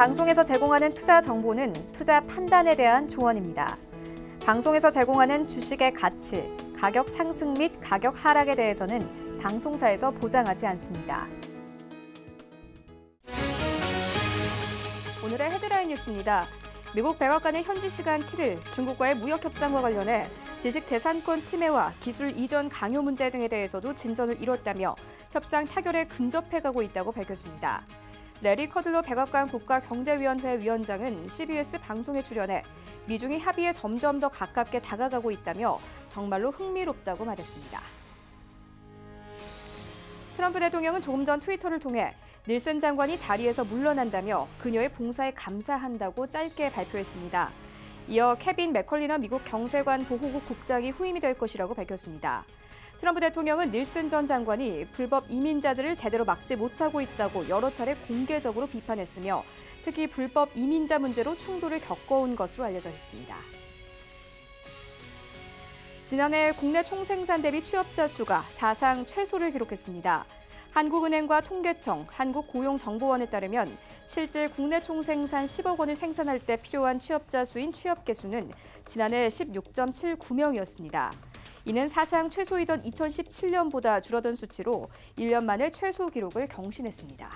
방송에서 제공하는 투자 정보는 투자 판단에 대한 조언입니다. 방송에서 제공하는 주식의 가치, 가격 상승 및 가격 하락에 대해서는 방송사에서 보장하지 않습니다. 오늘의 헤드라인 뉴스입니다. 미국 백악관은 현지 시간 7일 중국과의 무역 협상과 관련해 지식재산권 침해와 기술 이전 강요 문제 등에 대해서도 진전을 이뤘다며 협상 타결에 근접해가고 있다고 밝혔습니다. 레리 커들러 백악관 국가경제위원회 위원장은 CBS 방송에 출연해 미중이 합의에 점점 더 가깝게 다가가고 있다며 정말로 흥미롭다고 말했습니다. 트럼프 대통령은 조금 전 트위터를 통해 닐슨 장관이 자리에서 물러난다며 그녀의 봉사에 감사한다고 짧게 발표했습니다. 이어 케빈 맥컬리너 미국 경세관 보호국 국장이 후임이 될 것이라고 밝혔습니다. 트럼프 대통령은 닐슨 전 장관이 불법 이민자들을 제대로 막지 못하고 있다고 여러 차례 공개적으로 비판했으며 특히 불법 이민자 문제로 충돌을 겪어온 것으로 알려져 있습니다. 지난해 국내 총생산 대비 취업자 수가 사상 최소를 기록했습니다. 한국은행과 통계청, 한국고용정보원에 따르면 실제 국내 총생산 10억 원을 생산할 때 필요한 취업자 수인 취업개수는 지난해 16.79명이었습니다. 이는 사상 최소이던 2017년보다 줄어든 수치로 1년 만에 최소 기록을 경신했습니다.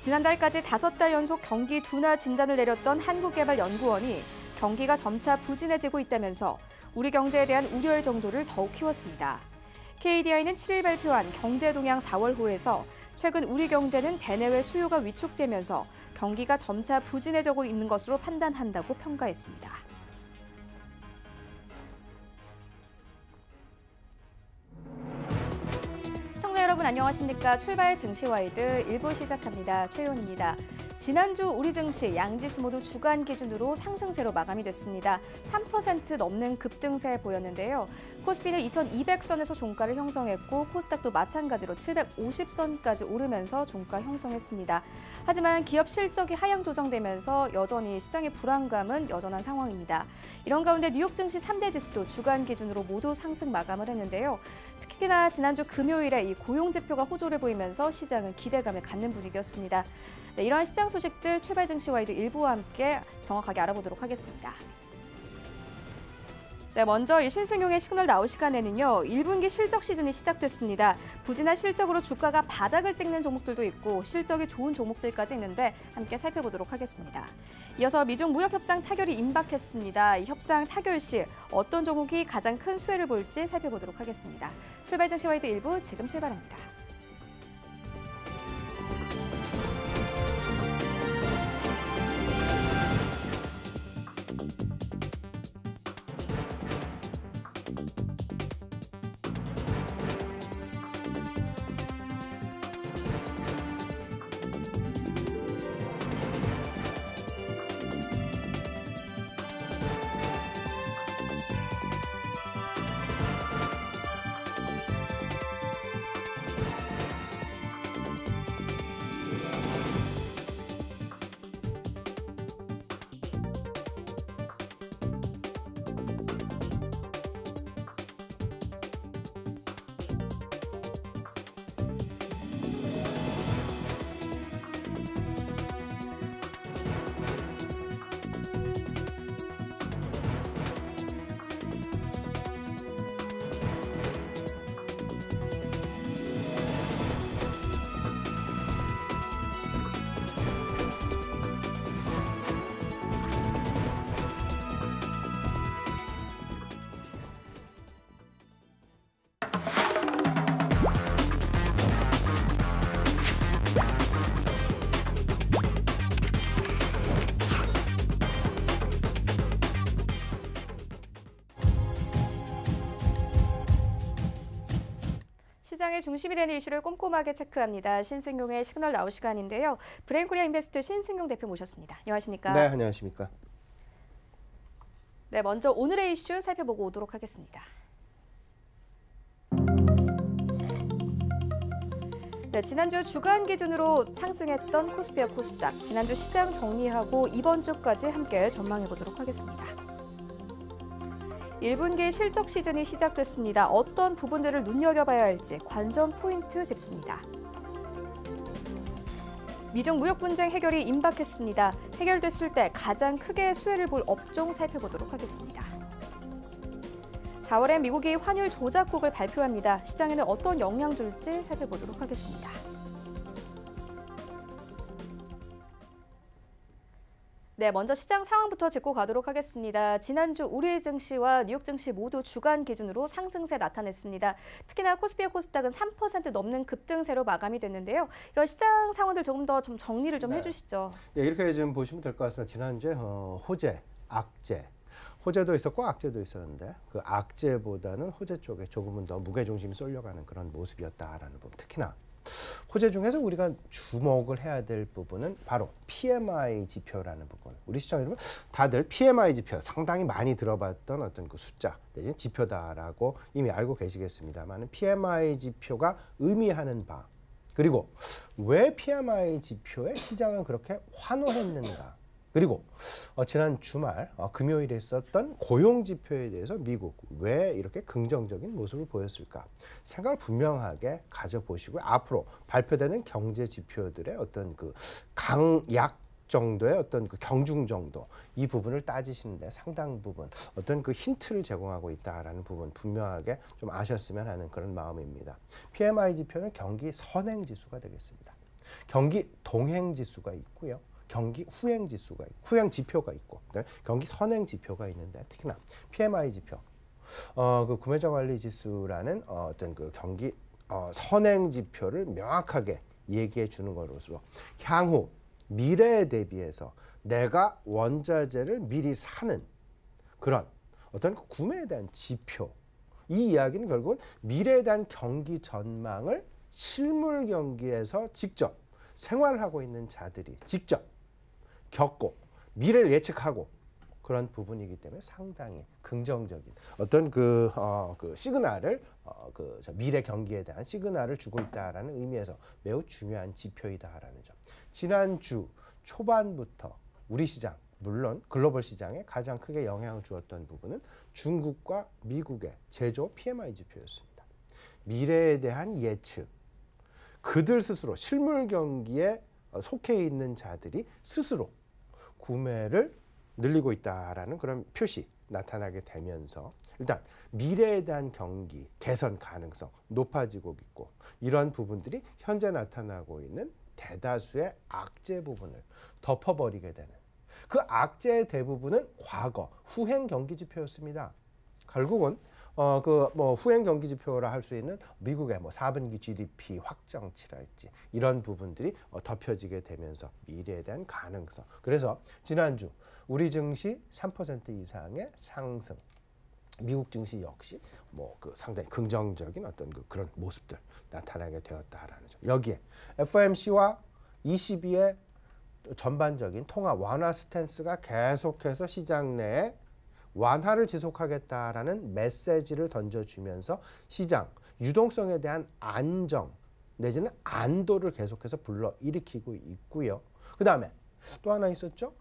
지난달까지 5달 연속 경기 둔화 진단을 내렸던 한국개발연구원이 경기가 점차 부진해지고 있다면서 우리 경제에 대한 우려의 정도를 더욱 키웠습니다. KDI는 7일 발표한 경제동향 4월호에서 최근 우리 경제는 대내외 수요가 위축되면서 경기가 점차 부진해지고 있는 것으로 판단한다고 평가했습니다. 시청자 여러분 안녕하십니까? 출발 증시와이드 1부 시작합니다. 최윤입니다. 지난주 우리 증시 양지수 모두 주간 기준으로 상승세로 마감이 됐습니다. 3% 넘는 급등세 보였는데요. 코스피는 2200선에서 종가를 형성했고 코스닥도 마찬가지로 750선까지 오르면서 종가 형성했습니다. 하지만 기업 실적이 하향 조정되면서 여전히 시장의 불안감은 여전한 상황입니다. 이런 가운데 뉴욕 증시 3대 지수도 주간 기준으로 모두 상승 마감을 했는데요. 특히나 지난주 금요일에 이 고용 지표가 호조를 보이면서 시장은 기대감을 갖는 분위기였습니다. 네, 이러한 시장 소식들 출발 증시와이드 1부와 함께 정확하게 알아보도록 하겠습니다. 네, 먼저 이 신승용의 시그널 나올 시간에는요. 1분기 실적 시즌이 시작됐습니다. 부진한 실적으로 주가가 바닥을 찍는 종목들도 있고 실적이 좋은 종목들까지 있는데 함께 살펴보도록 하겠습니다. 이어서 미중 무역 협상 타결이 임박했습니다. 이 협상 타결 시 어떤 종목이 가장 큰 수혜를 볼지 살펴보도록 하겠습니다. 출발 증시와이드 1부 지금 출발합니다. 시장의 중심이 되는 이슈를 꼼꼼하게 체크합니다. 신승용의 시그널 나올 시간인데요. 브레인코리아 인베스트 신승용 대표 모셨습니다. 안녕하십니까? 네, 안녕하십니까? 네, 먼저 오늘의 이슈 살펴보고 오도록 하겠습니다. 네, 지난주 주간 기준으로 상승했던 코스피와 코스닥, 지난주 시장 정리하고 이번 주까지 함께 전망해 보도록 하겠습니다. 1분기 실적 시즌이 시작됐습니다. 어떤 부분들을 눈여겨봐야 할지 관전 포인트 짚습니다. 미중 무역 분쟁 해결이 임박했습니다. 해결됐을 때 가장 크게 수혜를 볼 업종 살펴보도록 하겠습니다. 4월에 미국이 환율 조작국을 발표합니다. 시장에는 어떤 영향 줄지 살펴보도록 하겠습니다. 네, 먼저 시장 상황부터 짚고 가도록 하겠습니다. 지난주 우리 증시와 뉴욕 증시 모두 주간 기준으로 상승세 나타냈습니다. 특히나 코스피와 코스닥은 3% 넘는 급등세로 마감이 됐는데요. 이런 시장 상황들 조금 더 좀 정리를 좀 해주시죠. 예, 이렇게 좀 보시면 될 것 같습니다. 지난주에 호재, 악재, 호재도 있었고 악재도 있었는데 그 악재보다는 호재 쪽에 조금은 더 무게중심이 쏠려가는 그런 모습이었다라는 부분. 특히나 호재 중에서 우리가 주목을 해야 될 부분은 바로 PMI 지표라는 부분. 우리 시청 여러분 다들 PMI 지표 상당히 많이 들어봤던 어떤 그 숫자 내지는 지표다라고 이미 알고 계시겠습니다만 PMI 지표가 의미하는 바 그리고 왜 PMI 지표에 시장은 그렇게 환호했는가 그리고 지난 주말 금요일에 있었던 고용지표에 대해서 미국 왜 이렇게 긍정적인 모습을 보였을까 생각을 분명하게 가져보시고 앞으로 발표되는 경제지표들의 어떤 그 강약 정도의 어떤 그 경중 정도 이 부분을 따지시는데 상당 부분 어떤 그 힌트를 제공하고 있다라는 부분 분명하게 좀 아셨으면 하는 그런 마음입니다. PMI 지표는 경기 선행 지수가 되겠습니다. 경기 동행 지수가 있고요. 경기 후행 지수가 있고, 후행 지표가 있고, 경기 선행 지표가 있는데 특히나 PMI 지표, 그 구매자 관리 지수라는 어떤 그 경기 선행 지표를 명확하게 얘기해 주는 것으로서 향후 미래에 대비해서 내가 원자재를 미리 사는 그런 어떤 그 구매에 대한 지표. 이 이야기는 결국은 미래에 대한 경기 전망을 실물 경기에서 직접 생활을 하고 있는 자들이 직접 겪고 미래를 예측하고 그런 부분이기 때문에 상당히 긍정적인 어떤 그 시그널을 미래 경기에 대한 시그널을 주고 있다라는 의미에서 매우 중요한 지표이다라는 점. 지난주 초반부터 우리 시장 물론 글로벌 시장에 가장 크게 영향을 주었던 부분은 중국과 미국의 제조 PMI 지표였습니다. 미래에 대한 예측, 그들 스스로 실물 경기에 속해 있는 자들이 스스로 구매를 늘리고 있다라는 그런 표시 나타나게 되면서 일단 미래에 대한 경기 개선 가능성 높아지고 있고 이런 부분들이 현재 나타나고 있는 대다수의 악재 부분을 덮어버리게 되는 그 악재의 대부분은 과거 후행 경기 지표였습니다. 결국은 후행 경기 지표라 할 수 있는 미국의 4분기 GDP 확정치랄지 이런 부분들이 덮여지게 되면서 미래에 대한 가능성. 그래서 지난주 우리 증시 3% 이상의 상승, 미국 증시 역시 상당히 긍정적인 어떤 그런 모습들 나타나게 되었다라는 점. 여기에 FOMC와 ECB의 전반적인 통화 완화 스탠스가 계속해서 시장 내에 완화를 지속하겠다라는 메시지를 던져주면서 시장 유동성에 대한 안정 내지는 안도를 계속해서 불러일으키고 있고요. 그 다음에 또 하나 있었죠.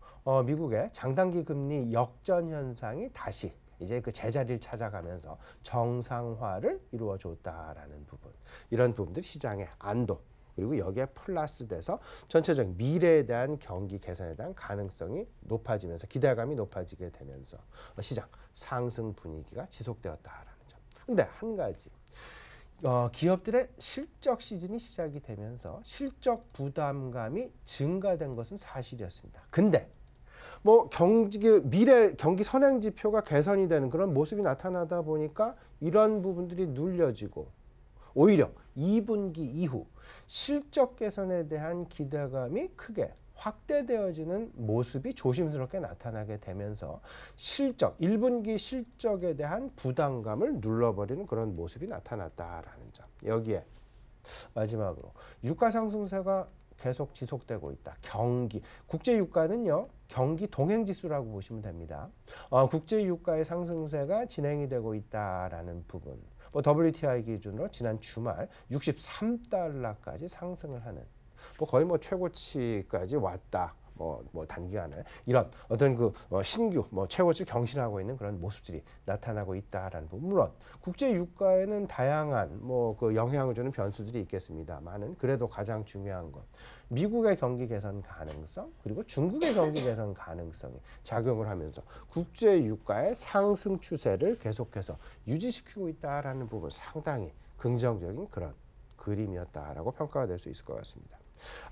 미국의 장단기 금리 역전 현상이 다시 이제 그 제자리를 찾아가면서 정상화를 이루어줬다라는 부분. 이런 부분들이 시장의 안도 그리고 여기에 플러스 돼서 전체적인 미래에 대한 경기 개선에 대한 가능성이 높아지면서 기대감이 높아지게 되면서 시장 상승 분위기가 지속되었다라는 점. 근데 한 가지 기업들의 실적 시즌이 시작이 되면서 실적 부담감이 증가된 것은 사실이었습니다. 근데 미래 경기 선행 지표가 개선이 되는 그런 모습이 나타나다 보니까 이런 부분들이 눌려지고 오히려 2분기 이후 실적 개선에 대한 기대감이 크게 확대되어지는 모습이 조심스럽게 나타나게 되면서 1분기 실적에 대한 부담감을 눌러버리는 그런 모습이 나타났다라는 점. 여기에 마지막으로 유가 상승세가 계속 지속되고 있다. 국제 유가는요. 경기 동행 지수라고 보시면 됩니다. 국제 유가의 상승세가 진행이 되고 있다라는 부분. WTI 기준으로 지난 주말 63달러까지 상승을 하는 거의 최고치까지 왔다. 뭐 단기간에 이런 어떤 그 신규 최고치 경신하고 있는 그런 모습들이 나타나고 있다라는 부분. 물론 국제 유가에는 다양한 그 영향을 주는 변수들이 있겠습니다만은 그래도 가장 중요한 건 미국의 경기 개선 가능성 그리고 중국의 경기 개선 가능성이 작용을 하면서 국제 유가의 상승 추세를 계속해서 유지시키고 있다라는 부분 상당히 긍정적인 그런 그림이었다라고 평가가 될 수 있을 것 같습니다.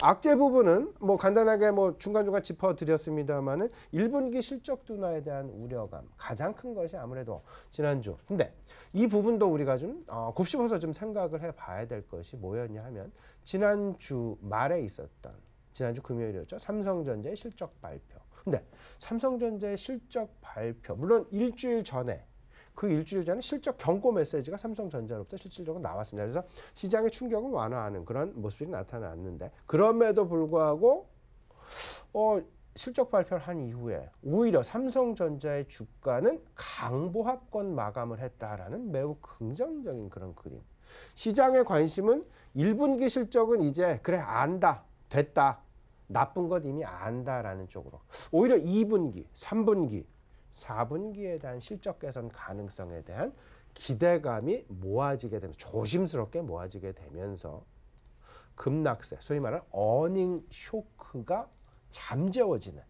악재 부분은 간단하게 중간중간 짚어드렸습니다만은 1분기 실적 둔화에 대한 우려감 가장 큰 것이 아무래도 지난주. 근데 이 부분도 우리가 좀 곱씹어서 좀 생각을 해봐야 될 것이 뭐였냐 하면 지난주 말에 있었던 지난주 금요일이었죠. 삼성전자의 실적 발표. 근데 삼성전자의 실적 발표 물론 일주일 전에 그 일주일 전에 실적 경고 메시지가 삼성전자로부터 실질적으로 나왔습니다. 그래서 시장의 충격을 완화하는 그런 모습이 나타났는데 그럼에도 불구하고 실적 발표를 한 이후에 오히려 삼성전자의 주가는 강보합권 마감을 했다라는 매우 긍정적인 그런 그림. 시장의 관심은 1분기 실적은 이제 그래 안다 됐다 나쁜 것 이미 안다라는 쪽으로 오히려 2분기 3분기 4분기에 대한 실적 개선 가능성에 대한 기대감이 모아지게 되면서 조심스럽게 모아지게 되면서 급락세, 소위 말하는 어닝 쇼크가 잠재워지는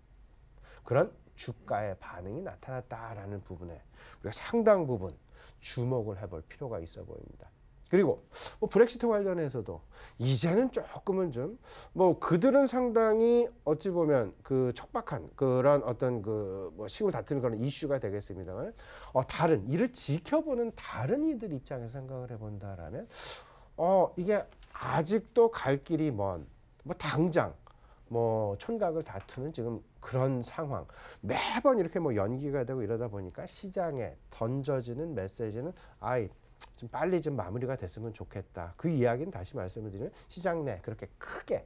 그런 주가의 반응이 나타났다라는 부분에 우리가 상당 부분 주목을 해볼 필요가 있어 보입니다. 그리고 브렉시트 관련해서도 이제는 조금은 좀 그들은 상당히 어찌 보면 그 척박한 그런 어떤 식을 다투는 그런 이슈가 되겠습니다만 다른 이를 지켜보는 다른 이들 입장에서 생각을 해본다라면 이게 아직도 갈 길이 먼 당장 촌각을 다투는 지금 그런 상황 매번 이렇게 연기가 되고 이러다 보니까 시장에 던져지는 메시지는 좀 빨리 좀 마무리가 됐으면 좋겠다. 그 이야기는 다시 말씀을 드리면 시장 내 그렇게 크게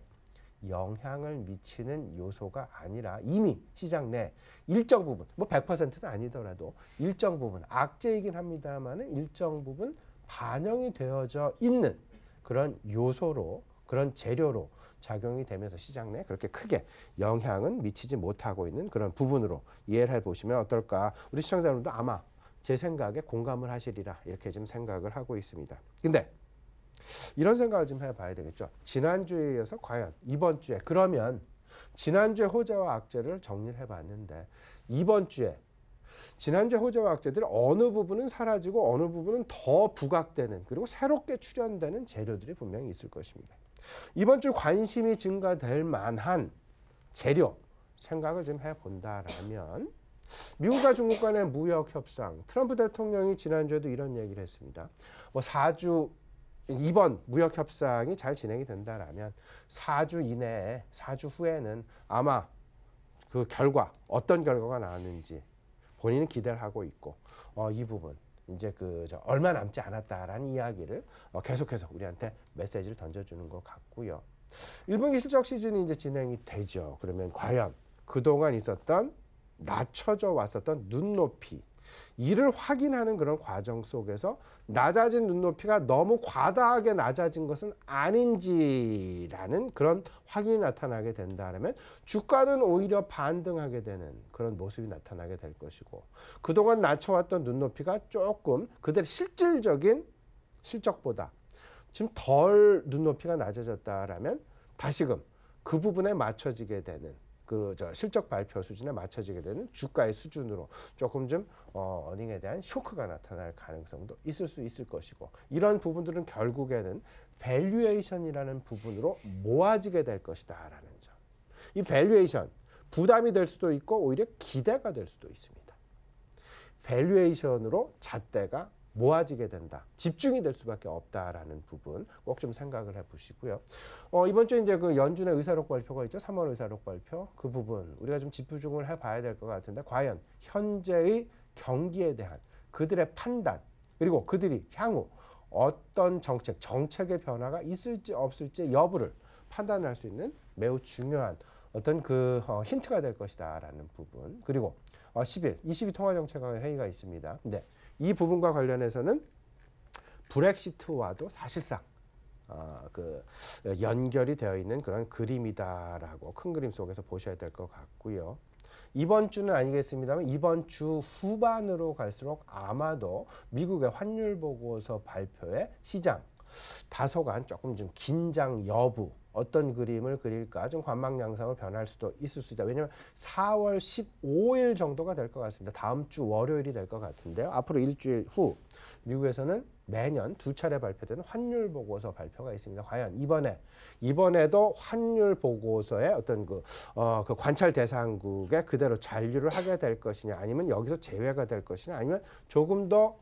영향을 미치는 요소가 아니라 이미 시장 내 일정 부분 100%는 아니더라도 일정 부분 악재이긴 합니다만은 일정 부분 반영이 되어져 있는 그런 요소로 그런 재료로 작용이 되면서 시장 내 그렇게 크게 영향은 미치지 못하고 있는 그런 부분으로 이해를 해보시면 어떨까. 우리 시청자 여러분도 아마 제 생각에 공감을 하시리라 이렇게 좀 생각을 하고 있습니다. 근데 이런 생각을 좀 해봐야 되겠죠. 지난주에 이어서 과연 이번 주에 그러면 지난주에 호재와 악재를 정리를 해봤는데 이번 주에 지난주에 호재와 악재들 어느 부분은 사라지고 어느 부분은 더 부각되는 그리고 새롭게 출현되는 재료들이 분명히 있을 것입니다. 이번 주 관심이 증가될 만한 재료 생각을 좀 해본다라면 미국과 중국 간의 무역 협상, 트럼프 대통령이 지난주에도 이런 얘기를 했습니다. 4주 이번 무역 협상이 잘 진행이 된다라면 4주 이내에 4주 후에는 아마 그 결과 어떤 결과가 나왔는지 본인은 기대를 하고 있고 이 부분 이제 얼마 남지 않았다라는 이야기를 계속해서 우리한테 메시지를 던져주는 것 같고요. 1분기 실적 시즌이 이제 진행이 되죠. 그러면 과연 그동안 있었던 낮춰져 왔었던 눈높이 이를 확인하는 그런 과정 속에서 낮아진 눈높이가 너무 과다하게 낮아진 것은 아닌지라는 그런 확인이 나타나게 된다면 주가는 오히려 반등하게 되는 그런 모습이 나타나게 될 것이고 그동안 낮춰왔던 눈높이가 조금 그들의 실질적인 실적보다 지금 덜 눈높이가 낮아졌다라면 다시금 그 부분에 맞춰지게 되는 실적 발표 수준에 맞춰지게 되는 주가의 수준으로 조금 좀 어닝에 대한 쇼크가 나타날 가능성도 있을 수 있을 것이고 이런 부분들은 결국에는 밸류에이션이라는 부분으로 모아지게 될 것이다라는 점. 이 밸류에이션 부담이 될 수도 있고 오히려 기대가 될 수도 있습니다. 밸류에이션으로 잣대가 모아지게 된다. 집중이 될 수밖에 없다라는 부분 꼭 좀 생각을 해보시고요. 이번 주에 이제 연준의 의사록 발표가 있죠. 3월 의사록 발표 그 부분 우리가 좀 집중을 해봐야 될 것 같은데 과연 현재의 경기에 대한 그들의 판단 그리고 그들이 향후 어떤 정책의 변화가 있을지 없을지 여부를 판단할 수 있는 매우 중요한 어떤 힌트가 될 것이다라는 부분 그리고 10일 22 통화정책회 회의가 있습니다. 근데 이 부분과 관련해서는 브렉시트와도 사실상 그 연결이 되어 있는 그런 그림이다라고 큰 그림 속에서 보셔야 될 것 같고요. 이번 주는 아니겠습니다만 이번 주 후반으로 갈수록 아마도 미국의 환율 보고서 발표에 시장 다소간 조금 좀 긴장 여부, 어떤 그림을 그릴까 좀 관망 양상을 변할 수도 있을 수 있다. 왜냐하면 4월 15일 정도가 될 것 같습니다. 다음 주 월요일이 될 것 같은데요. 앞으로 일주일 후 미국에서는 매년 2차례 발표되는 환율 보고서 발표가 있습니다. 과연 이번에도 환율 보고서의 어떤 그 관찰 대상국에 그대로 잔류를 하게 될 것이냐, 아니면 여기서 제외가 될 것이냐, 아니면 조금 더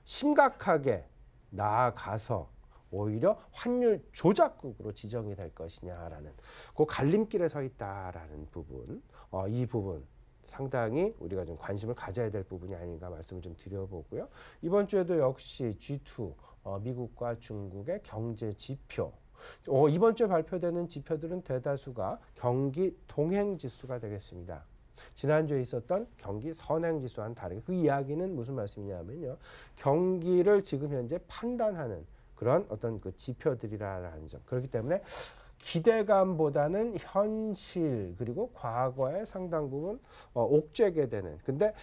심각하게 나아가서 오히려 환율 조작국으로 지정이 될 것이냐라는 그 갈림길에 서 있다라는 부분, 이 부분 상당히 우리가 좀 관심을 가져야 될 부분이 아닌가 말씀을 좀 드려보고요. 이번 주에도 역시 G2, 미국과 중국의 경제 지표, 이번 주에 발표되는 지표들은 대다수가 경기 동행 지수가 되겠습니다. 지난주에 있었던 경기 선행 지수와는 다르게 그 이야기는 무슨 말씀이냐면요. 경기를 지금 현재 판단하는 그런 어떤 그 지표들이라는 점. 그렇기 때문에 기대감보다는 현실 그리고 과거에 상당 부분 옥죄게 되는. 근데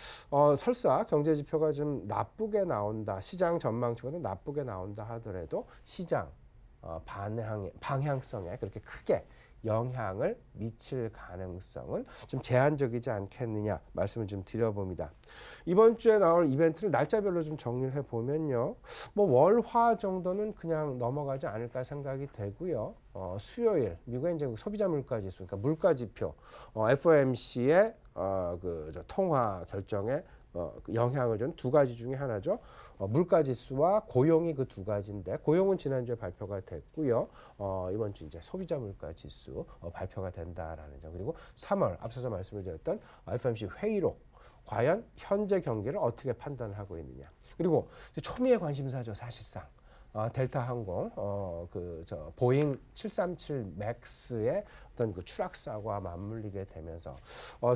설사 경제 지표가 좀 나쁘게 나온다, 시장 전망치보다 나쁘게 나온다 하더라도 시장 방향성에 그렇게 크게 영향을 미칠 가능성은 좀 제한적이지 않겠느냐 말씀을 좀 드려봅니다. 이번 주에 나올 이벤트를 날짜별로 좀 정리를 해보면요. 뭐 월화 정도는 그냥 넘어가지 않을까 생각이 되고요. 수요일 미국의 이제 소비자 물가 지수, 그러니까 물가 지표, FOMC의 통화 결정에 영향을 준 두 가지 중에 하나죠. 물가 지수와 고용이 그 두 가지인데, 고용은 지난주에 발표가 됐고요. 이번 주 이제 소비자 물가 지수 발표가 된다라는 점. 그리고 3월 앞서서 말씀을 드렸던 FOMC 회의록, 과연 현재 경기를 어떻게 판단하고 있느냐. 그리고 초미의 관심사죠, 사실상. 델타 항공, 보잉 737 맥스의 어떤 그 추락 사고와 맞물리게 되면서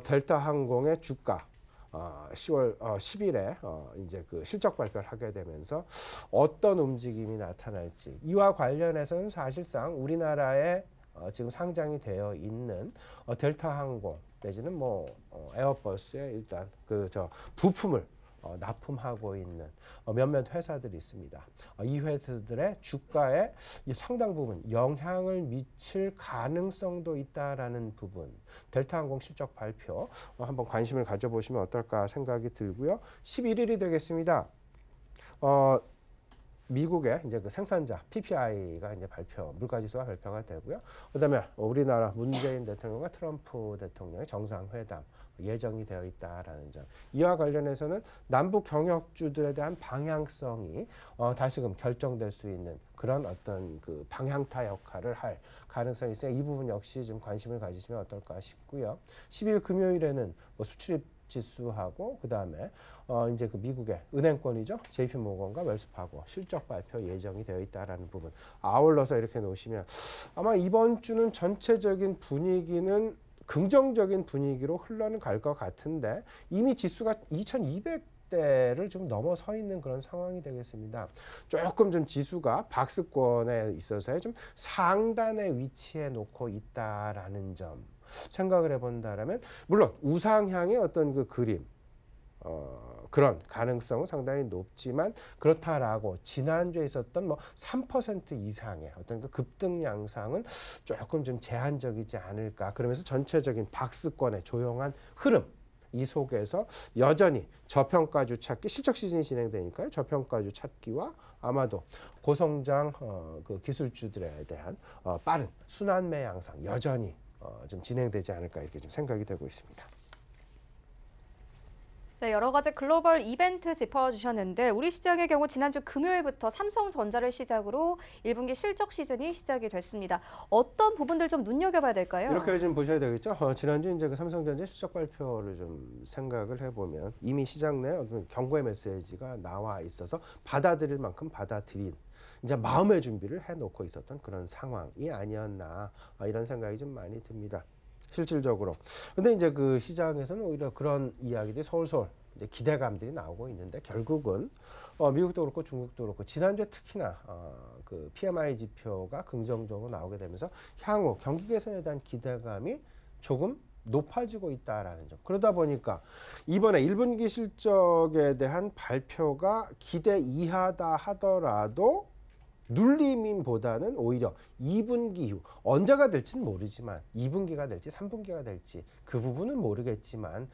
델타 항공의 주가 10일에 이제 그 실적 발표를 하게 되면서 어떤 움직임이 나타날지, 이와 관련해서는 사실상 우리나라에 지금 상장이 되어 있는 델타 항공 내지는 뭐 에어버스에 일단 부품을 납품하고 있는 몇몇 회사들이 있습니다. 이 회사들의 주가에 상당 부분 영향을 미칠 가능성도 있다라는 부분, 델타항공 실적 발표 한번 관심을 가져보시면 어떨까 생각이 들고요. 11일이 되겠습니다. 미국의 이제 그 생산자 PPI가 이제 물가지수가 발표가 되고요. 그다음에 우리나라 문재인 대통령과 트럼프 대통령의 정상회담 예정이 되어 있다라는 점. 이와 관련해서는 남북 경협주들에 대한 방향성이 다시금 결정될 수 있는 그런 어떤 그 방향타 역할을 할 가능성이 있으니 이 부분 역시 좀 관심을 가지시면 어떨까 싶고요. 10일 금요일에는 수출입 지수하고 그다음에 이제 그 미국의 은행권이죠. JP모건과 웰스파고 실적 발표 예정이 되어 있다라는 부분. 아울러서 이렇게 놓으시면 아마 이번 주는 전체적인 분위기는 긍정적인 분위기로 흘러갈 것 같은데, 이미 지수가 2200대를 좀 넘어서 있는 그런 상황이 되겠습니다. 조금 좀 지수가 박스권에 있어서의 좀 상단에 위치해 놓고 있다라는 점 생각을 해본다라면, 물론 우상향의 어떤 그 그림, 그런 가능성은 상당히 높지만, 그렇다라고 지난주에 있었던 뭐 3% 이상의 어떤 그 급등 양상은 조금 좀 제한적이지 않을까. 그러면서 전체적인 박스권의 조용한 흐름, 이 속에서 여전히 저평가주 찾기, 실적 시즌이 진행되니까요. 저평가주 찾기와 아마도 고성장 그 기술주들에 대한 빠른 순환매 양상 여전히 좀 진행되지 않을까, 이렇게 좀 생각이 되고 있습니다. 네, 여러 가지 글로벌 이벤트 짚어주셨는데, 우리 시장의 경우 지난주 금요일부터 삼성전자를 시작으로 1분기 실적 시즌이 시작이 됐습니다. 어떤 부분들 좀 눈여겨봐야 될까요? 이렇게 좀 보셔야 되겠죠. 지난주 이제 그 삼성전자 실적 발표를 좀 생각을 해보면 이미 시장 내 어떤 경고의 메시지가 나와 있어서 받아들일 만큼 받아들인, 이제 마음의 준비를 해놓고 있었던 그런 상황이 아니었나, 이런 생각이 좀 많이 듭니다. 실질적으로. 근데 이제 그 시장에서는 오히려 그런 이야기들이 솔솔 이제 기대감들이 나오고 있는데, 결국은 미국도 그렇고 중국도 그렇고 지난주에 특히나 그 PMI 지표가 긍정적으로 나오게 되면서 향후 경기 개선에 대한 기대감이 조금 높아지고 있다라는 점. 그러다 보니까 이번에 1분기 실적에 대한 발표가 기대 이하다 하더라도 눌림보다는 오히려 2분기 이후 언제가 될지는 모르지만 2분기가 될지 3분기가 될지 그 부분은 모르겠지만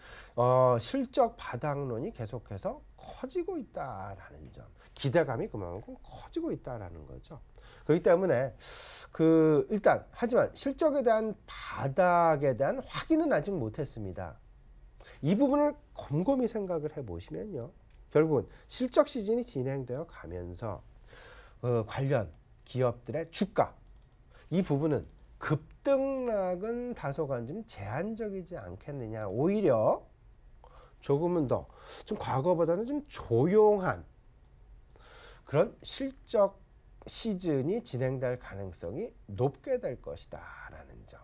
실적 바닥론이 계속해서 커지고 있다라는 점, 기대감이 그만큼 커지고 있다라는 거죠. 그렇기 때문에 일단 하지만 실적에 대한 바닥에 대한 확인은 아직 못했습니다. 이 부분을 곰곰이 생각을 해보시면요, 결국은 실적 시즌이 진행되어 가면서 관련 기업들의 주가 이 부분은 급등락은 다소간 좀 제한적이지 않겠느냐. 오히려 조금은 더 좀 과거보다는 좀 조용한 그런 실적 시즌이 진행될 가능성이 높게 될 것이다 라는 점.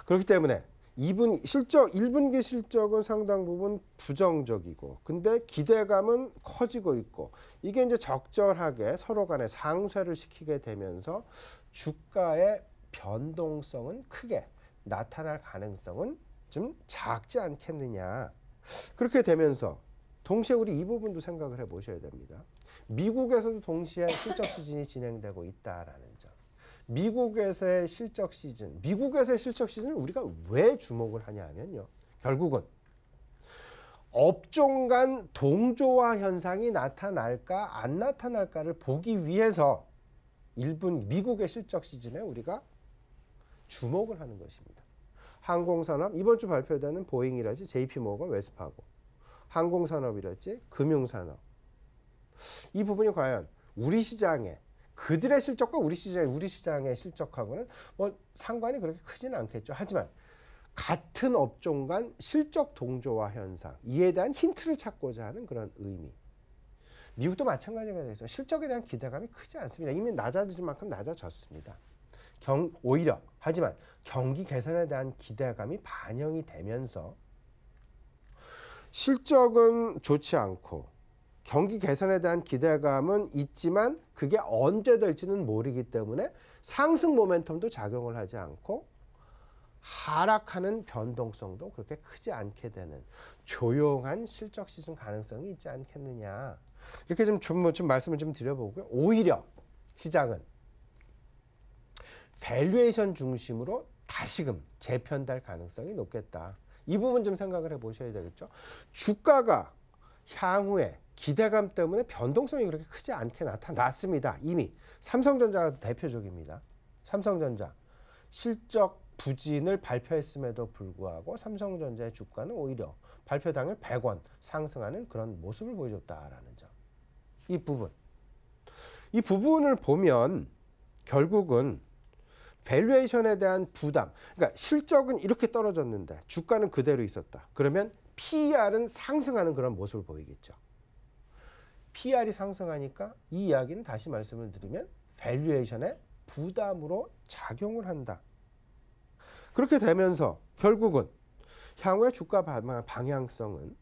그렇기 때문에 1분기 실적은 상당 부분 부정적이고 근데 기대감은 커지고 있고 이게 이제 적절하게 서로 간에 상쇄를 시키게 되면서 주가의 변동성은 크게 나타날 가능성은 좀 작지 않겠느냐. 그렇게 되면서 동시에 우리 이 부분도 생각을 해 보셔야 됩니다. 미국에서도 동시에 실적 시즌이 진행되고 있다라는 점. 미국에서의 실적 시즌을 우리가 왜 주목을 하냐 하면요, 결국은 업종 간 동조화 현상이 나타날까 안 나타날까를 보기 위해서 미국의 실적 시즌에 우리가 주목을 하는 것입니다. 항공산업, 이번 주 발표되는 보잉이랄지 JP모건, 웰스파고, 항공산업이랄지 금융산업, 이 부분이 과연 우리 시장에 그들의 실적과 우리 시장의 실적하고는 뭐 상관이 그렇게 크지는 않겠죠. 하지만 같은 업종 간 실적 동조화 현상, 이에 대한 힌트를 찾고자 하는 그런 의미. 미국도 마찬가지가 되죠. 실적에 대한 기대감이 크지 않습니다. 이미 낮아질 만큼 낮아졌습니다. 오히려 하지만 경기 개선에 대한 기대감이 반영이 되면서 실적은 좋지 않고 경기 개선에 대한 기대감은 있지만 그게 언제 될지는 모르기 때문에 상승 모멘텀도 작용을 하지 않고 하락하는 변동성도 그렇게 크지 않게 되는 조용한 실적 시즌 가능성이 있지 않겠느냐. 이렇게 좀 말씀을 좀 드려보고요. 오히려 시장은 밸류에이션 중심으로 다시금 재편될 가능성이 높겠다. 이 부분 좀 생각을 해보셔야 되겠죠. 주가가 향후에 기대감 때문에 변동성이 그렇게 크지 않게 나타났습니다. 이미 삼성전자가 대표적입니다. 삼성전자 실적 부진을 발표했음에도 불구하고 삼성전자의 주가는 오히려 발표 당일 100원 상승하는 그런 모습을 보여줬다라는 점. 이 부분을 보면 결국은 밸류에이션에 대한 부담, 그러니까 실적은 이렇게 떨어졌는데 주가는 그대로 있었다. 그러면 PER은 상승하는 그런 모습을 보이겠죠. PER이 상승하니까 이 이야기는 다시 말씀을 드리면 밸류에이션의 부담으로 작용을 한다. 그렇게 되면서 결국은 향후의 주가 방향성은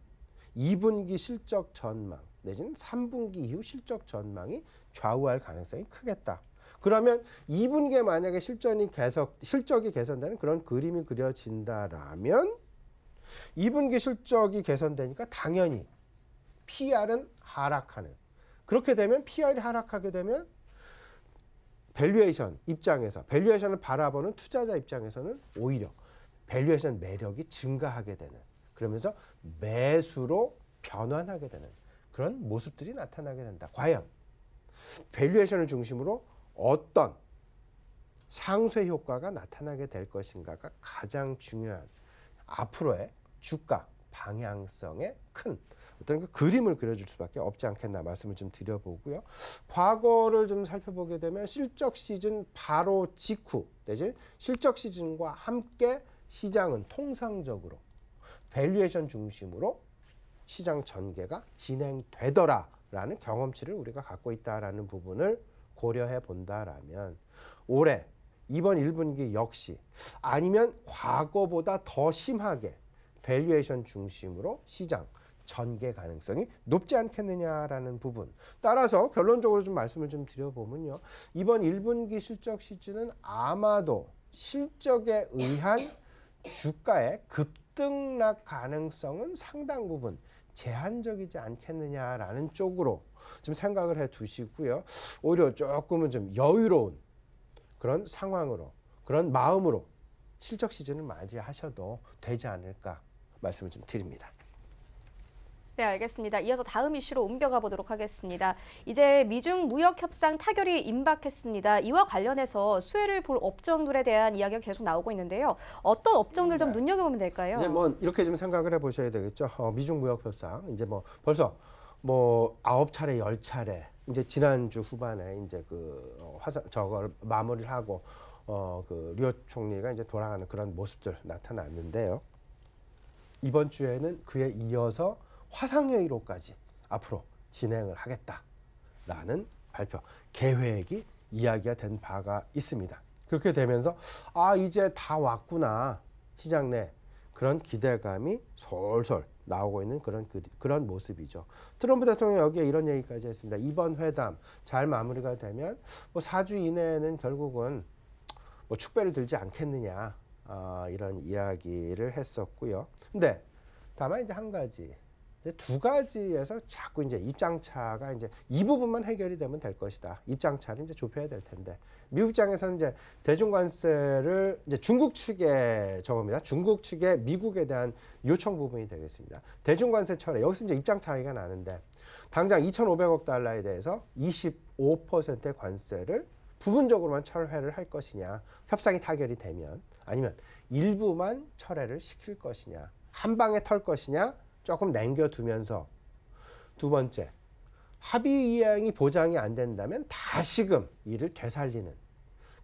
2분기 실적 전망 내지는 3분기 이후 실적 전망이 좌우할 가능성이 크겠다. 그러면 2분기에 만약에 실적이 개선되는 그런 그림이 그려진다라면 2분기 실적이 개선되니까 당연히 PR은 하락하는. 그렇게 되면 PR이 하락하게 되면 밸류에이션을 바라보는 투자자 입장에서는 오히려 밸류에이션 매력이 증가하게 되는, 그러면서 매수로 변환하게 되는 그런 모습들이 나타나게 된다. 과연 밸류에이션을 중심으로 어떤 상쇄 효과가 나타나게 될 것인가가 가장 중요한 앞으로의 주가 방향성의 큰 어떤 그 그림을 그려줄 수밖에 없지 않겠나 말씀을 좀 드려보고요. 과거를 좀 살펴보게 되면 실적 시즌 바로 직후 내지 실적 시즌과 함께 시장은 통상적으로 밸류에이션 중심으로 시장 전개가 진행되더라라는 경험치를 우리가 갖고 있다라는 부분을 고려해 본다라면 올해 이번 1분기 역시 아니면 과거보다 더 심하게 밸류에이션 중심으로 시장 전개 가능성이 높지 않겠느냐라는 부분. 따라서 결론적으로 좀 말씀을 좀 드려보면요. 이번 1분기 실적 시즌은 아마도 실적에 의한 주가의 급등락 가능성은 상당 부분 제한적이지 않겠느냐라는 쪽으로 좀 생각을 해 두시고요. 오히려 조금은 좀 여유로운 그런 상황으로, 그런 마음으로 실적 시즌을 맞이하셔도 되지 않을까 말씀을 좀 드립니다. 네, 알겠습니다. 이어서 다음 이슈로 옮겨가 보도록 하겠습니다. 이제 미중 무역 협상 타결이 임박했습니다. 이와 관련해서 수혜를 볼 업종들에 대한 이야기가 계속 나오고 있는데요. 어떤 업종들 좀 눈여겨보면 될까요? 이제 뭐 이렇게 좀 생각을 해보셔야 되겠죠. 미중 무역 협상 이제 뭐 벌써 뭐 9차례, 10차례 이제 지난주 후반에 이제 그 저걸 마무리를 하고 그 류호 총리가 이제 돌아가는 그런 모습들 나타났는데요. 이번 주에는 그에 이어서 화상회의로까지 앞으로 진행을 하겠다라는 발표, 계획이 이야기가 된 바가 있습니다. 그렇게 되면서 이제 다 왔구나 시장 내 그런 기대감이 솔솔 나오고 있는 그런 모습이죠. 트럼프 대통령이 여기에 이런 얘기까지 했습니다. 이번 회담 잘 마무리가 되면 뭐 4주 이내에는 결국은 뭐 축배를 들지 않겠느냐 이런 이야기를 했었고요. 근데 다만 이제 한 가지, 이제 두 가지에서 자꾸 이제 입장차가 이제 이 부분만 해결이 되면 될 것이다. 입장차를 이제 좁혀야 될 텐데 미국 입장에서는 이제 대중관세를 이제 중국 측에 저겁니다. 중국 측의 미국에 대한 요청 부분이 되겠습니다. 대중관세 철회 여기서 이제 입장 차이가 나는데 당장 2,500억 달러에 대해서 25%의 관세를 부분적으로만 철회를 할 것이냐, 협상이 타결이 되면, 아니면 일부만 철회를 시킬 것이냐, 한 방에 털 것이냐, 조금 남겨두면서, 두 번째, 합의 이행이 보장이 안 된다면 다시금 이를 되살리는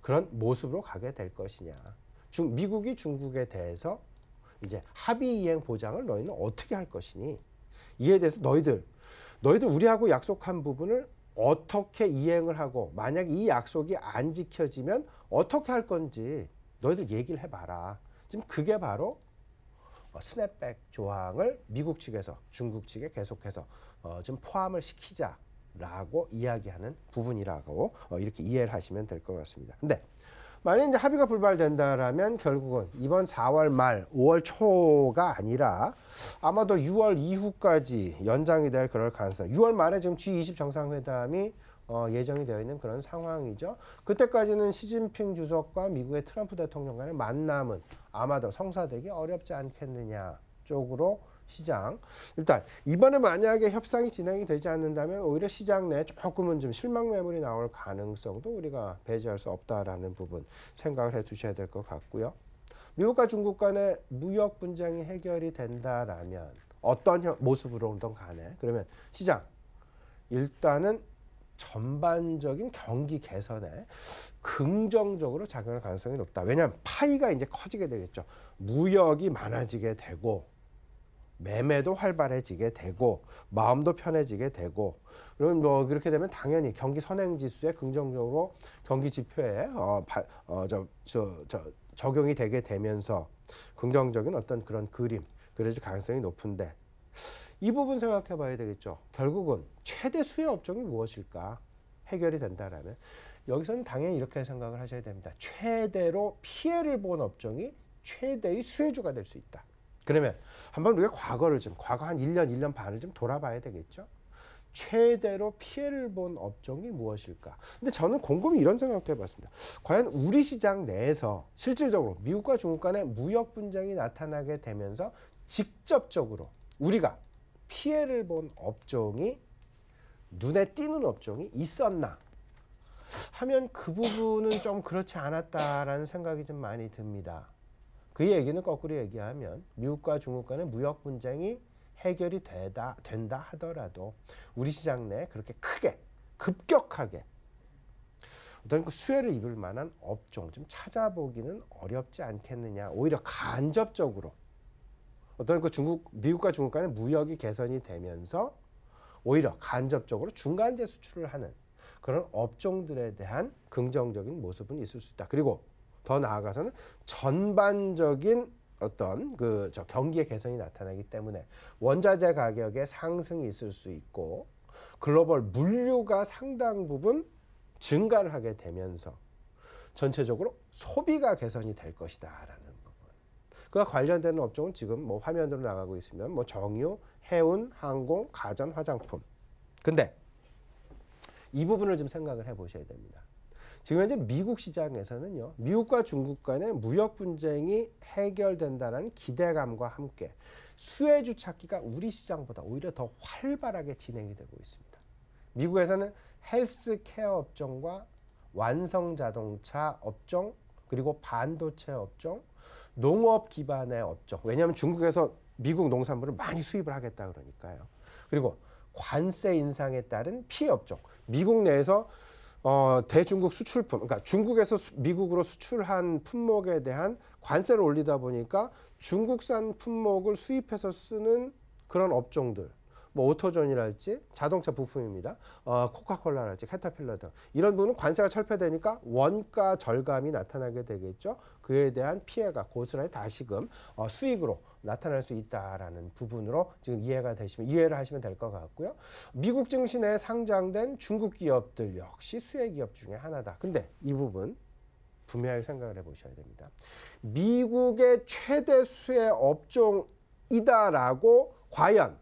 그런 모습으로 가게 될 것이냐. 미국이 중국에 대해서 이제 합의 이행 보장을 너희는 어떻게 할 것이니, 이에 대해서 너희들 우리하고 약속한 부분을 어떻게 이행을 하고, 만약 이 약속이 안 지켜지면 어떻게 할 건지 너희들 얘기를 해봐라. 지금 그게 바로 스냅백 조항을 미국 측에서 중국 측에 계속해서 좀 포함을 시키자라고 이야기하는 부분이라고 이렇게 이해를 하시면 될 것 같습니다. 근데 만약 이제 합의가 불발된다라면 결국은 이번 4월 말, 5월 초가 아니라 아마도 6월 이후까지 연장이 될 그럴 가능성. 6월 말에 지금 G20 정상회담이 예정이 되어 있는 그런 상황이죠. 그때까지는 시진핑 주석과 미국의 트럼프 대통령 간의 만남은 아마도 성사되기 어렵지 않겠느냐 쪽으로 시장. 일단 이번에 만약에 협상이 진행이 되지 않는다면 오히려 시장 내에 조금은 좀 실망 매물이 나올 가능성도 우리가 배제할 수 없다라는 부분 생각을 해 두셔야 될 것 같고요. 미국과 중국 간의 무역 분쟁이 해결이 된다라면 어떤 모습으로든 간에 그러면 시장 일단은 전반적인 경기 개선에 긍정적으로 작용할 가능성이 높다. 왜냐하면 파이가 이제 커지게 되겠죠. 무역이 많아지게 되고 매매도 활발해지게 되고 마음도 편해지게 되고, 그러면 뭐 그렇게 되면 당연히 경기 선행 지수에 긍정적으로 경기 지표에 적용이 되게 되면서 긍정적인 어떤 그런 그림 그려질 가능성이 높은데, 이 부분 생각해 봐야 되겠죠. 결국은 최대 수혜 업종이 무엇일까 해결이 된다라면 여기서는 당연히 이렇게 생각을 하셔야 됩니다. 최대로 피해를 본 업종이 최대의 수혜주가 될 수 있다. 그러면 한번 우리가 과거 한 1년, 1년 반을 좀 돌아봐야 되겠죠. 최대로 피해를 본 업종이 무엇일까? 근데 저는 곰곰이 이런 생각도 해봤습니다. 과연 우리 시장 내에서 실질적으로 미국과 중국 간의 무역 분쟁이 나타나게 되면서 직접적으로 우리가 피해를 본 업종이 눈에 띄는 업종이 있었나 하면 그 부분은 좀 그렇지 않았다라는 생각이 좀 많이 듭니다. 그 얘기는 거꾸로 얘기하면 미국과 중국 간의 무역 분쟁이 해결이 된다 하더라도 우리 시장 내에 그렇게 크게 급격하게 어떤 그 수혜를 입을 만한 업종 좀 찾아보기는 어렵지 않겠느냐. 오히려 간접적으로 어떤 그 미국과 중국 간의 무역이 개선이 되면서 오히려 간접적으로 중간재 수출을 하는 그런 업종들에 대한 긍정적인 모습은 있을 수 있다. 그리고 더 나아가서는 전반적인 어떤 경기의 개선이 나타나기 때문에 원자재 가격의 상승이 있을 수 있고 글로벌 물류가 상당 부분 증가를 하게 되면서 전체적으로 소비가 개선이 될 것이다라는 부분. 그와 관련되는 업종은 지금 뭐 화면으로 나가고 있으면 뭐 정유, 해운, 항공, 가전, 화장품. 근데 이 부분을 좀 생각을 해보셔야 됩니다. 지금 현재 미국 시장에서는요, 미국과 중국 간의 무역 분쟁이 해결된다는 기대감과 함께 수혜주 찾기가 우리 시장보다 오히려 더 활발하게 진행이 되고 있습니다. 미국에서는 헬스케어 업종과 완성 자동차 업종, 그리고 반도체 업종, 농업 기반의 업종. 왜냐하면 중국에서 미국 농산물을 많이 수입을 하겠다 그러니까요. 그리고 관세 인상에 따른 피해 업종. 미국 내에서 대중국 수출품, 그러니까 중국에서 미국으로 수출한 품목에 대한 관세를 올리다 보니까 중국산 품목을 수입해서 쓰는 그런 업종들, 뭐 오토존이랄지 자동차 부품입니다. 코카콜라랄지 캐터필러 등 이런 부분은 관세가 철폐되니까 원가 절감이 나타나게 되겠죠. 그에 대한 피해가 고스란히 다시금 수익으로 나타날 수 있다라는 부분으로 지금 이해를 하시면 될 것 같고요. 미국 증시내에 상장된 중국 기업들 역시 수혜 기업 중에 하나다. 근데 이 부분 분명하게 생각을 해보셔야 됩니다. 미국의 최대 수혜 업종이다라고 과연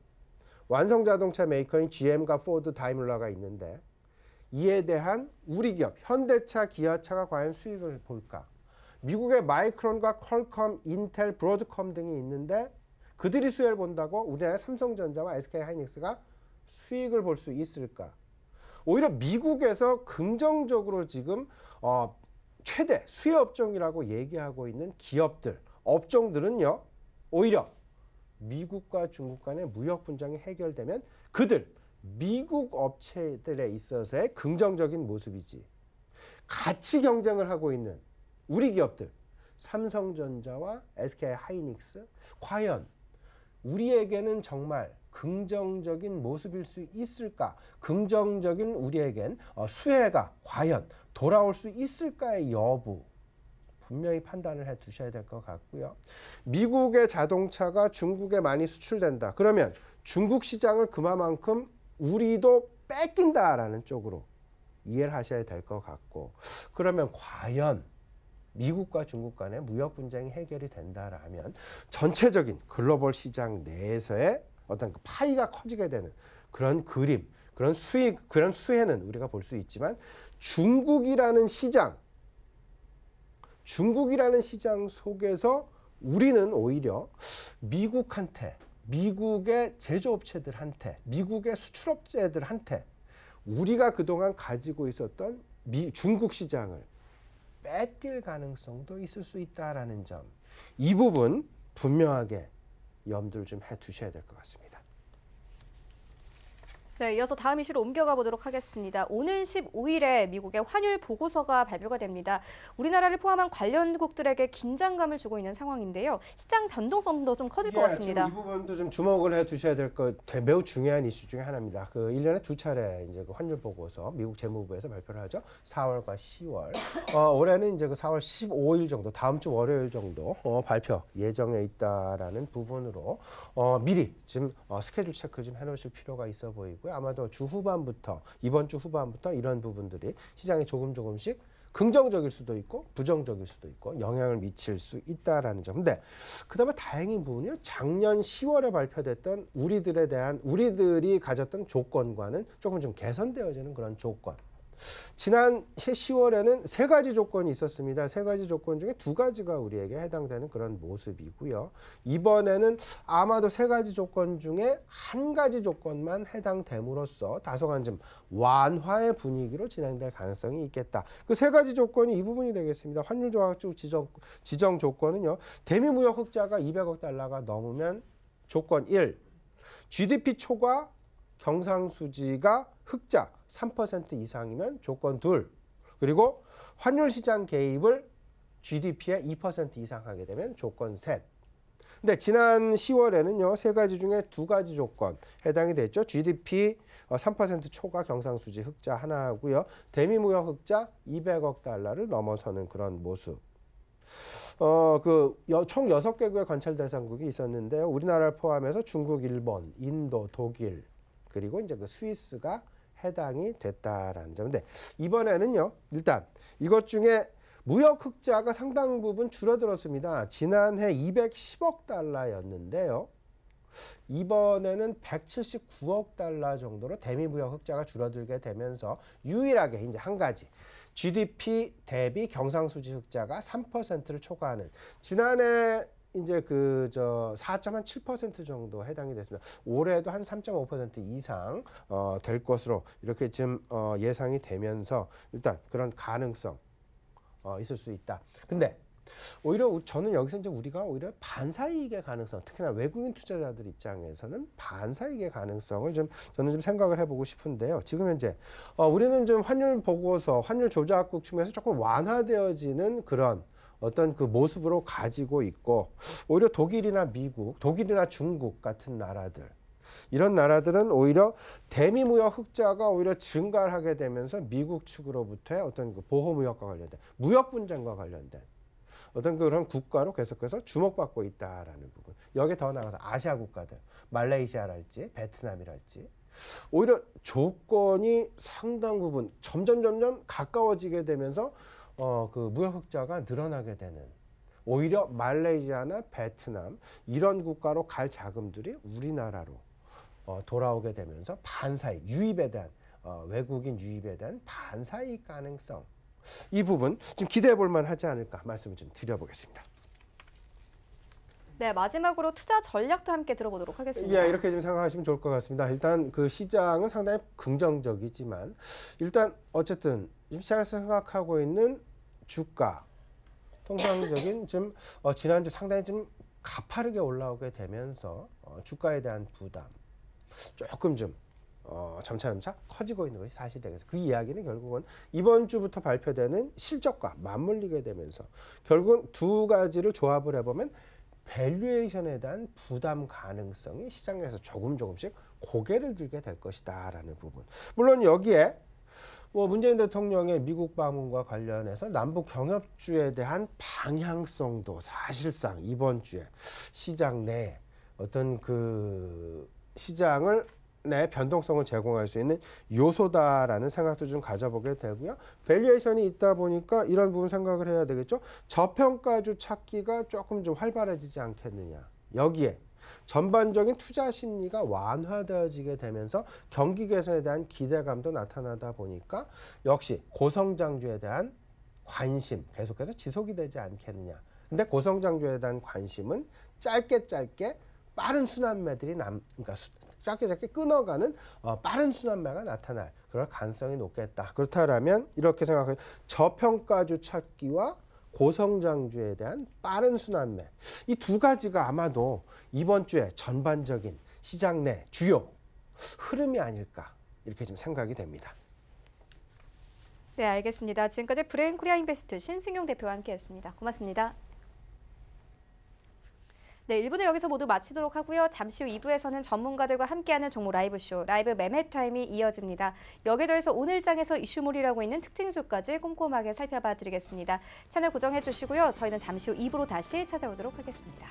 완성 자동차 메이커인 GM과 포드, 다이밀러가 있는데 이에 대한 우리 기업, 현대차, 기아차가 과연 수익을 볼까? 미국의 마이크론과 퀄컴, 인텔, 브로드컴 등이 있는데 그들이 수혜를 본다고 우리나라의 삼성전자와 SK하이닉스가 수익을 볼 수 있을까? 오히려 미국에서 긍정적으로 지금 최대 수혜 업종이라고 얘기하고 있는 기업들, 업종들은요, 오히려 미국과 중국 간의 무역 분쟁이 해결되면 그들, 미국 업체들에 있어서의 긍정적인 모습이지. 같이 경쟁을 하고 있는 우리 기업들, 삼성전자와 SK하이닉스, 과연 우리에게는 정말 긍정적인 모습일 수 있을까? 긍정적인 우리에겐 수혜가 과연 돌아올 수 있을까의 여부, 분명히 판단을 해 두셔야 될 것 같고요. 미국의 자동차가 중국에 많이 수출된다. 그러면 중국 시장을 그만큼 우리도 뺏긴다라는 쪽으로 이해를 하셔야 될 것 같고, 그러면 과연 미국과 중국 간의 무역 분쟁이 해결이 된다라면 전체적인 글로벌 시장 내에서의 어떤 파이가 커지게 되는 그런 그림, 그런 수익, 그런 수혜는 우리가 볼 수 있지만 중국이라는 시장 속에서 우리는 오히려 미국한테, 미국의 제조업체들한테, 미국의 수출업체들한테 우리가 그동안 가지고 있었던 중국 시장을 뺏길 가능성도 있을 수 있다라는 점, 이 부분 분명하게 염두를 좀 해 두셔야 될 것 같습니다. 네, 이어서 다음 이슈로 옮겨가 보도록 하겠습니다. 오는 15일에 미국의 환율 보고서가 발표가 됩니다. 우리나라를 포함한 관련국들에게 긴장감을 주고 있는 상황인데요. 시장 변동성도 좀 커질 것 같습니다. 이 부분도 좀 주목을 해 두셔야 될 것, 매우 중요한 이슈 중에 하나입니다. 1년에 두 차례 이제 그 환율 보고서 미국 재무부에서 발표를 하죠. 4월과 10월. 올해는 이제 그 4월 15일 정도, 다음 주 월요일 정도 발표 예정에 있다라는 부분으로 미리 지금 스케줄 체크 좀 해놓으실 필요가 있어 보이고요. 아마도 이번 주 후반부터 이런 부분들이 시장에 조금씩 긍정적일 수도 있고 부정적일 수도 있고 영향을 미칠 수 있다라는 점. 근데 그나마 다행인 부분은요, 작년 10월에 발표됐던 우리들이 가졌던 조건과는 조금 좀 개선되어지는 그런 조건. 지난 10월에는 세 가지 조건이 있었습니다. 세 가지 조건 중에 두 가지가 우리에게 해당되는 그런 모습이고요. 이번에는 아마도 세 가지 조건 중에 한 가지 조건만 해당됨으로써 다소간 좀 완화의 분위기로 진행될 가능성이 있겠다. 그 세 가지 조건이 이 부분이 되겠습니다. 환율 조각적 지정 조건은요, 대미 무역 흑자가 200억 달러가 넘으면 조건 1, GDP 초과 경상수지가 흑자 3% 이상이면 조건 2, 그리고 환율 시장 개입을 GDP의 2% 이상 하게 되면 조건 3. 근데 지난 10월에는요, 세 가지 중에 두 가지 조건 해당이 됐죠. GDP 3% 초과 경상수지 흑자 하나 하고요. 대미 무역 흑자 200억 달러를 넘어서는 그런 모습. 총 6개국의 관찰 대상국이 있었는데요. 우리나라를 포함해서 중국, 일본, 인도, 독일, 그리고 이제 그 스위스가 해당이 됐다라는 점인데, 이번에는요, 일단 이것 중에 무역 흑자가 상당 부분 줄어들었습니다. 지난해 210억 달러였는데요. 이번에는 179억 달러 정도로 대미 무역 흑자가 줄어들게 되면서 유일하게 이제 한 가지 GDP 대비 경상수지 흑자가 3%를 초과하는, 지난해 이제 4.7% 정도 해당이 됐습니다. 올해도 한 3.5% 이상 될 것으로 이렇게 지금 예상이 되면서 일단 그런 가능성 있을 수 있다. 근데 오히려 저는 여기서 이제 우리가 오히려 반사이익의 가능성, 특히나 외국인 투자자들 입장에서는 반사이익의 가능성을 저는 좀 생각을 해보고 싶은데요. 지금 현재 우리는 좀 환율 보고서, 환율 조작국 측면에서 조금 완화되어지는 그런 어떤 그 모습으로 가지고 있고, 오히려 독일이나 미국, 독일이나 중국 같은 나라들, 이런 나라들은 오히려 대미 무역 흑자가 오히려 증가를 하게 되면서 미국 측으로부터의 어떤 그 보호 무역과 관련된, 무역 분쟁과 관련된 어떤 그런 국가로 계속해서 주목받고 있다라는 부분. 여기에 더 나아가서 아시아 국가들, 말레이시아랄지 베트남이랄지 오히려 조건이 상당 부분 점점 가까워지게 되면서 그 무역 흑자가 늘어나게 되는, 오히려 말레이시아나 베트남 이런 국가로 갈 자금들이 우리나라로 돌아오게 되면서 반사이익, 유입에 대한 외국인 유입에 대한 반사이익 가능성, 이 부분 좀 기대해 볼 만하지 않을까 말씀을 좀 드려보겠습니다. 네, 마지막으로 투자 전략도 함께 들어보도록 하겠습니다. 예, 이렇게 좀 생각하시면 좋을 것 같습니다. 일단 그 시장은 상당히 긍정적이지만, 일단 어쨌든 시장에서 생각하고 있는 주가, 통상적인 좀 지난주 상당히 좀 가파르게 올라오게 되면서 주가에 대한 부담 조금 좀 점차 커지고 있는 것이 사실이겠어요. 그 이야기는 결국은 이번 주부터 발표되는 실적과 맞물리게 되면서 결국은 두 가지를 조합을 해보면 밸류에이션에 대한 부담 가능성이 시장에서 조금씩 고개를 들게 될 것이다라는 부분. 물론 여기에 문재인 대통령의 미국 방문과 관련해서 남북 경협주에 대한 방향성도 사실상 이번 주에 시장 내 어떤 그 시장을 내 변동성을 제공할 수 있는 요소다라는 생각도 좀 가져보게 되고요. 밸류에이션이 있다 보니까 이런 부분 생각을 해야 되겠죠. 저평가주 찾기가 조금 좀 활발해지지 않겠느냐. 여기에 전반적인 투자 심리가 완화되어지게 되면서 경기 개선에 대한 기대감도 나타나다 보니까 역시 고성장주에 대한 관심 계속해서 지속이 되지 않겠느냐. 근데 고성장주에 대한 관심은 짧게 빠른 순환매들이 그러니까 짧게 끊어가는 빠른 순환매가 나타날 그럴 가능성이 높겠다. 그렇다면 이렇게 생각해요. 저평가주 찾기와 고성장주에 대한 빠른 순환매, 이 두 가지가 아마도 이번 주에 전반적인 시장 내 주요 흐름이 아닐까, 이렇게 좀 생각이 됩니다. 네, 알겠습니다. 지금까지 브레인코리아 인베스트 신승용 대표와 함께했습니다. 고맙습니다. 네, 1부는 여기서 모두 마치도록 하고요. 잠시 후 2부에서는 전문가들과 함께하는 종목 라이브쇼, 라이브 매매 타임이 이어집니다. 여기에 더해서 오늘 장에서 이슈몰이라고 있는 특징주까지 꼼꼼하게 살펴봐 드리겠습니다. 채널 고정해 주시고요. 저희는 잠시 후 2부로 다시 찾아오도록 하겠습니다.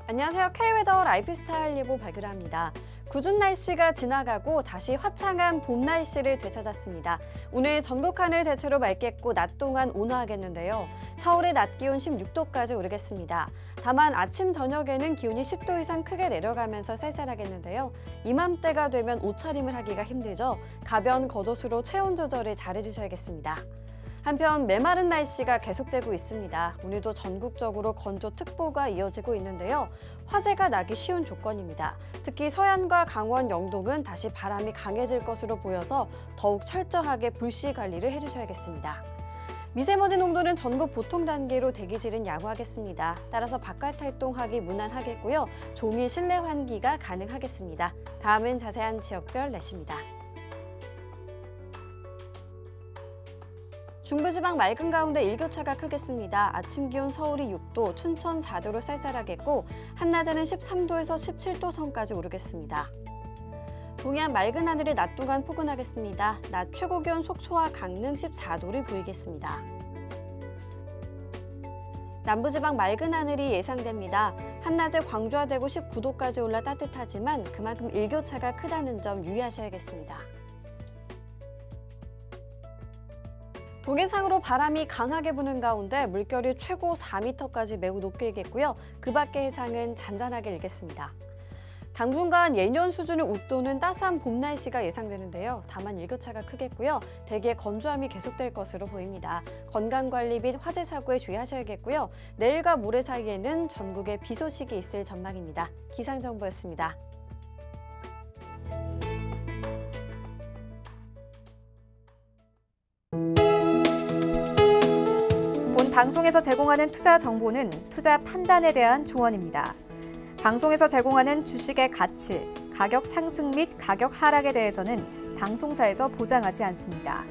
안녕하세요. K웨더 라이프스타일 예보 발표합니다. 궂은 날씨가 지나가고 다시 화창한 봄 날씨를 되찾았습니다. 오늘 전국 하늘 대체로 맑겠고 낮 동안 온화하겠는데요. 서울의 낮 기온 16도까지 오르겠습니다. 다만 아침 저녁에는 기온이 10도 이상 크게 내려가면서 쌀쌀하겠는데요. 이맘때가 되면 옷차림을 하기가 힘들죠. 가벼운 겉옷으로 체온 조절을 잘해주셔야겠습니다. 한편 메마른 날씨가 계속되고 있습니다. 오늘도 전국적으로 건조특보가 이어지고 있는데요. 화재가 나기 쉬운 조건입니다. 특히 서해안과 강원, 영동은 다시 바람이 강해질 것으로 보여서 더욱 철저하게 불씨 관리를 해주셔야겠습니다. 미세먼지 농도는 전국 보통 단계로 대기질은 양호하겠습니다. 따라서 바깥 활동하기 무난하겠고요. 종일 실내 환기가 가능하겠습니다. 다음은 자세한 지역별 날씨입니다. 중부지방 맑은 가운데 일교차가 크겠습니다. 아침 기온 서울이 6도, 춘천 4도로 쌀쌀하겠고 한낮에는 13도에서 17도 선까지 오르겠습니다. 동해안 맑은 하늘에 낮 동안 포근하겠습니다. 낮 최고 기온 속초와 강릉 14도를 보이겠습니다. 남부지방 맑은 하늘이 예상됩니다. 한낮에 광주와 대구 19도까지 올라 따뜻하지만 그만큼 일교차가 크다는 점 유의하셔야겠습니다. 동해상으로 바람이 강하게 부는 가운데 물결이 최고 4m까지 매우 높게 일겠고요. 그 밖의 해상은 잔잔하게 일겠습니다. 당분간 예년 수준을 웃도는 따스한 봄 날씨가 예상되는데요. 다만 일교차가 크겠고요. 대기의 건조함이 계속될 것으로 보입니다. 건강관리 및 화재 사고에 주의하셔야겠고요. 내일과 모레 사이에는 전국에 비 소식이 있을 전망입니다. 기상정보였습니다. 본 방송에서 제공하는 투자 정보는 투자 판단에 대한 조언입니다. 방송에서 제공하는 주식의 가치, 가격 상승 및 가격 하락에 대해서는 방송사에서 보장하지 않습니다.